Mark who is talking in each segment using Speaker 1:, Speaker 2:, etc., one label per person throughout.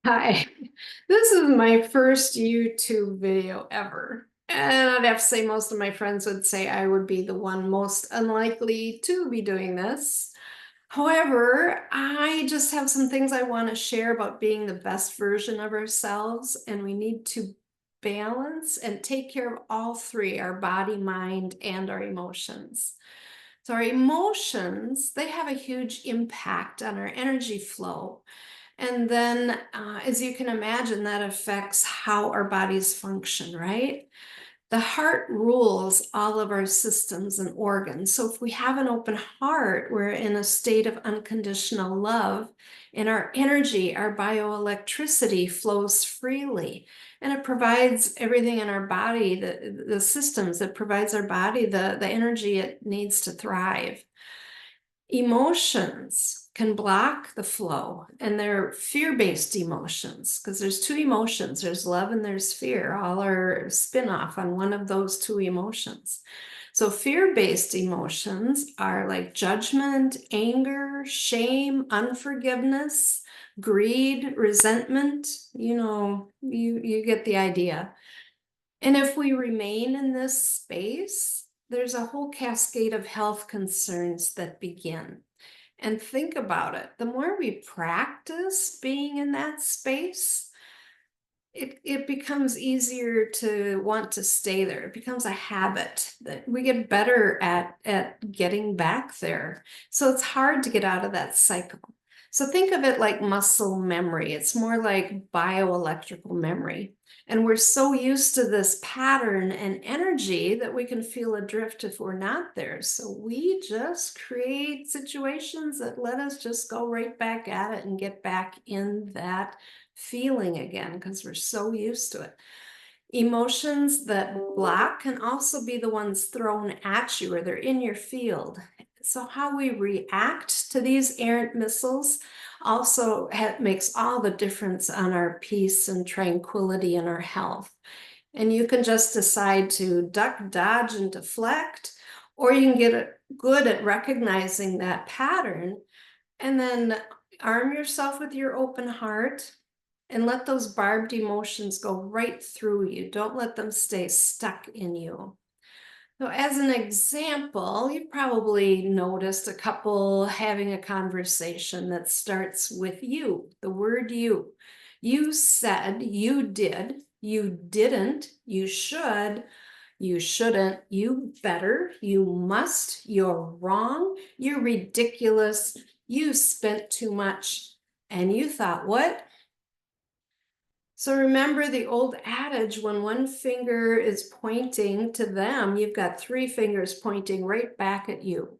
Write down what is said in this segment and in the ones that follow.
Speaker 1: Hi, this is my first YouTube video ever. And I'd have to say most of my friends would say I would be the one most unlikely to be doing this. However, I just have some things I want to share about being the best version of ourselves, and we need to balance and take care of all three, our body, mind, and our emotions. So our emotions, they have a huge impact on our energy flow. And then, as you can imagine, that affects how our bodies function, right? The heart rules all of our systems and organs. So if we have an open heart, we're in a state of unconditional love, and our energy, our bioelectricity flows freely. And it provides everything in our body, the systems, it provides our body the energy it needs to thrive. Emotions can block the flow, and they're fear-based emotions, because there's two emotions, there's love and there's fear. All are spin-off on one of those two emotions. So fear-based emotions are like judgment, anger, shame, unforgiveness, greed, resentment. You get the idea. And if we remain in this space, there's a whole cascade of health concerns that begin. And think about it, the more we practice being in that space, it becomes easier to want to stay there. It becomes a habit that we get better at getting back there. So it's hard to get out of that cycle. So think of it like muscle memory. It's more like bioelectrical memory. And we're so used to this pattern and energy that we can feel adrift if we're not there. So we just create situations that let us just go right back at it and get back in that feeling again because we're so used to it. Emotions that block can also be the ones thrown at you, or they're in your field. So how we react to these errant missiles also makes all the difference on our peace and tranquility and our health. And you can just decide to duck, dodge, and deflect, or you can get good at recognizing that pattern and then arm yourself with your open heart and let those barbed emotions go right through you. Don't let them stay stuck in you. So, as an example, you've probably noticed a couple having a conversation that starts with you, the word you. You said, you did, you didn't, you should, you shouldn't, you better, you must, you're wrong, you're ridiculous, you spent too much, and you thought, what? So remember the old adage, when one finger is pointing to them, you've got three fingers pointing right back at you.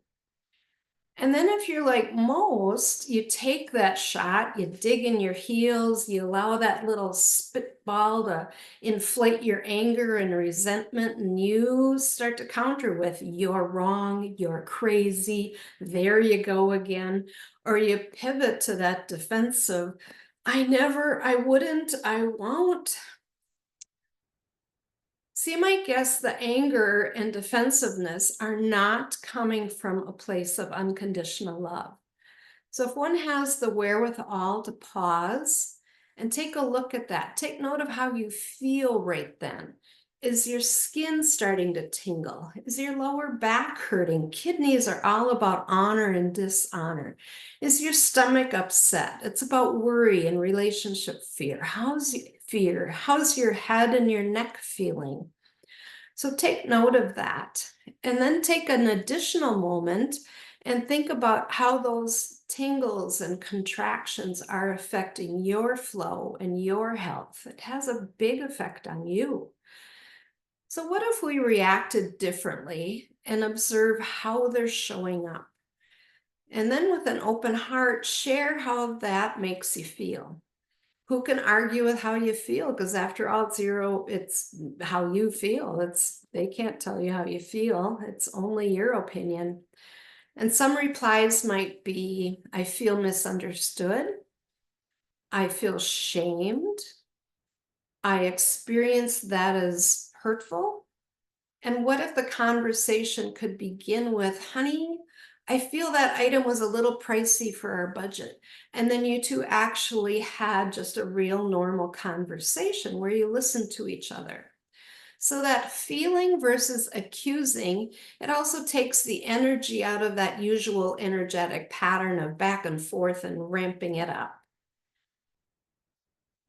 Speaker 1: And then if you're like most, you take that shot, you dig in your heels, you allow that little spitball to inflate your anger and resentment, and you start to counter with, you're wrong, you're crazy, there you go again. Or you pivot to that defensive, I never, I wouldn't, I won't. So you might guess the anger and defensiveness are not coming from a place of unconditional love. So if one has the wherewithal to pause and take a look at that, take note of how you feel right then. Is your skin starting to tingle? Is your lower back hurting? Kidneys are all about honor and dishonor. Is your stomach upset? It's about worry and relationship fear. How's fear? How's your head and your neck feeling? So take note of that, and then take an additional moment and think about how those tingles and contractions are affecting your flow and your health. It has a big effect on you. So what if we reacted differently and observe how they're showing up? And then with an open heart, share how that makes you feel. Who can argue with how you feel? Because after all, it's how you feel. They can't tell you how you feel. It's only your opinion. And some replies might be, I feel misunderstood. I feel shamed. I experience that as hurtful. And what if the conversation could begin with, honey, I feel that item was a little pricey for our budget. And then you two actually had just a real normal conversation where you listened to each other. So that feeling versus accusing, it also takes the energy out of that usual energetic pattern of back and forth and ramping it up.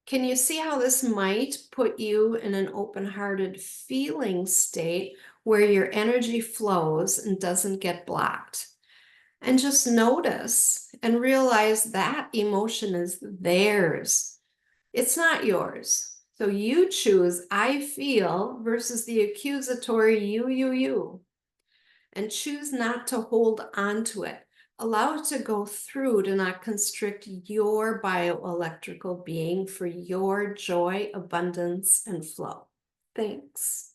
Speaker 1: Can you see how this might put you in an open-hearted feeling state where your energy flows and doesn't get blocked? And just notice and realize that emotion is theirs. It's not yours. So you choose I feel versus the accusatory you. And choose not to hold on to it. Allow it to go through to not constrict your bioelectrical being for your joy, abundance, and flow. Thanks.